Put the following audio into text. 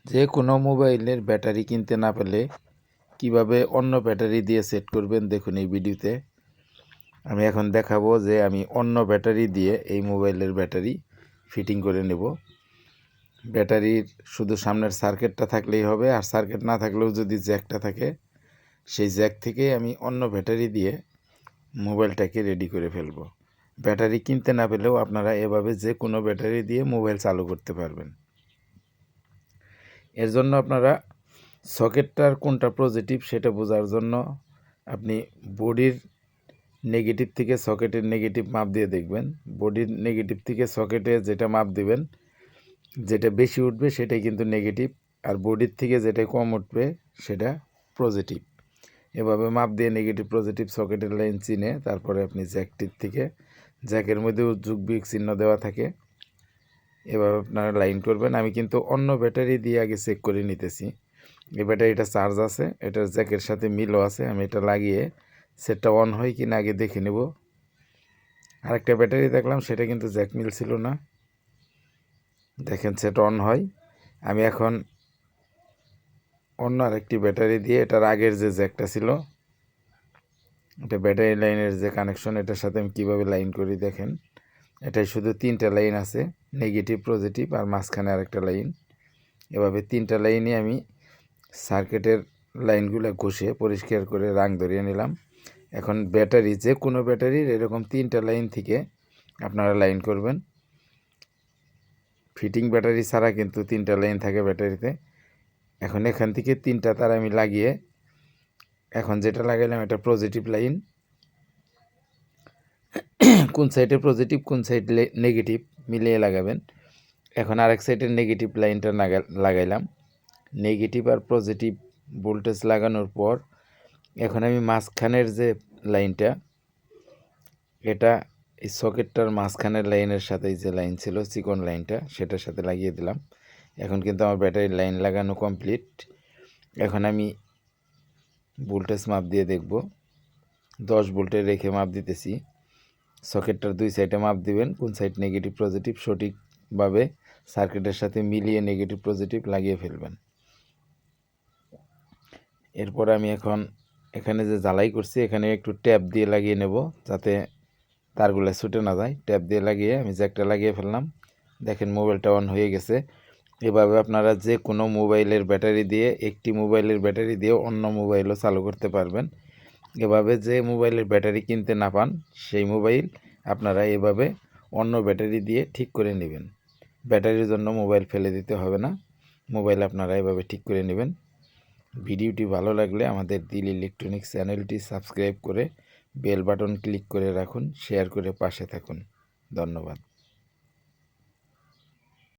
যে কোনো মোবাইলের ব্যাটারি কিনতে না পেলে কিভাবে অন্য ব্যাটারি দিয়ে সেট করবেন দেখুন এই ভিডিওতে। আমি এখন দেখাবো যে আমি অন্য ব্যাটারি দিয়ে এই মোবাইলের ব্যাটারি ফিটিং করে নেব। ব্যাটারির শুধু সামনের সার্কিটটা থাকলেই হবে, আর সার্কিট না থাকলেও যদি জ্যাকটা থাকে সেই জ্যাক থেকেই আমি অন্য ব্যাটারি দিয়ে মোবাইলটাকে রেডি করে ফেলবো। ব্যাটারি কিনতে না পেলেও আপনারা এভাবে যে কোনো ব্যাটারি দিয়ে মোবাইল চালু করতে পারবেন। এর জন্য আপনারা সকেটটার কোনটা পজিটিভ সেটা বোঝার জন্য আপনি বডির নেগেটিভ থেকে সকেটের নেগেটিভ মাপ দিয়ে দেখবেন। বডির নেগেটিভ থেকে সকেটে যেটা মাপ দিবেন, যেটা বেশি উঠবে সেটাই কিন্তু নেগেটিভ, আর বডির থেকে যেটা কম উঠবে সেটা পজিটিভ। এভাবে মাপ দিয়ে নেগেটিভ পজিটিভ সকেটের লাইন চিনে তারপরে আপনি জ্যাকটির থেকে, জ্যাকের মধ্যেও যুগবিয়োগ চিহ্ন দেওয়া থাকে, এভাবে আপনারা লাইন করবেন। আমি কিন্তু অন্য ব্যাটারি দিয়ে আগে চেক করে নিতেছি। এই ব্যাটারিটা চার্জ আছে, এটার জ্যাকের সাথে মিলও আছে। আমি এটা লাগিয়ে সেটটা অন হয় কি না আগে দেখে নেব। আরেকটা ব্যাটারি দেখলাম, সেটা কিন্তু জ্যাক মিল ছিল না। দেখেন সেট অন হয়। আমি এখন অন্য আরেকটি ব্যাটারি দিয়ে, এটার আগের যে জ্যাকটা ছিল, এটা ব্যাটারি লাইনের যে কানেকশন, এটার সাথে আমি কীভাবে লাইন করি দেখেন। এটাই শুধু 3টা লাইন আছে, নেগেটিভ পজিটিভ আর মাঝখানে আরেকটা লাইন। এভাবে 3টা লাইনে আমি সার্কিটের লাইনগুলো ঘষে পরিষ্কার করে রাং ধরিয়ে নিলাম। এখন ব্যাটারি, যে কোনো ব্যাটারির এরকম 3টা লাইন থেকে আপনারা লাইন করবেন। ফিটিং ব্যাটারি ছাড়া কিন্তু 3টা লাইন থাকে ব্যাটারিতে। এখন এখান থেকে 3টা তার আমি লাগিয়ে, এখন যেটা লাগাইলাম এটা পজিটিভ লাইন। কোন সাইডে পজিটিভ কোন সাইড নেগেটিভ মিলিয়ে লাগাবেন। এখন আরেক সাইডের নেগেটিভ লাইনটা লাগাইলাম। নেগেটিভ আর পজিটিভ ভোল্টেজ লাগানোর পর এখন আমি মাঝখানের যে লাইনটা, এটা এই সকেটটার মাঝখানের লাইনের সাথে যে লাইন ছিল চিকন লাইনটা, সেটার সাথে লাগিয়ে দিলাম। এখন কিন্তু আমার ব্যাটারির লাইন লাগানো কমপ্লিট। এখন আমি ভোল্টেজ মাপ দিয়ে দেখব। 10 ভোল্টের রেখে মাপ দিতেছি। সকেটটার 2 সাইডে মাপ দিবেন, কোন সাইড নেগেটিভ পজিটিভ সঠিকভাবে সার্কিটের সাথে মিলিয়ে নেগেটিভ পজিটিভ লাগিয়ে ফেলবেন। এরপর আমি এখন এখানে যে জ্বালাই করছি এখানে একটু ট্যাপ দিয়ে লাগিয়ে নেব, যাতে তারগুলো ছুটে না যায়। ট্যাপ দিয়ে লাগিয়ে আমি জ্যাকটা লাগিয়ে ফেললাম। দেখেন মোবাইলটা অন হয়ে গেছে। এভাবে আপনারা যে কোনো মোবাইলের ব্যাটারি দিয়ে, একটি মোবাইলের ব্যাটারি দিয়ে অন্য মোবাইলও চালু করতে পারবেন। এভাবে যে মোবাইলের ব্যাটারি কিনতে না পান সেই মোবাইল আপনারা এভাবে অন্য ব্যাটারি দিয়ে ঠিক করে নেবেন। ব্যাটারির জন্য মোবাইল ফেলে দিতে হবে না, মোবাইল আপনারা এভাবে ঠিক করে নেবেন। ভিডিওটি ভালো লাগলে আমাদের দিল ইলেকট্রনিক্স চ্যানেলটি সাবস্ক্রাইব করে বেল বাটন ক্লিক করে রাখুন, শেয়ার করে পাশে থাকুন। ধন্যবাদ।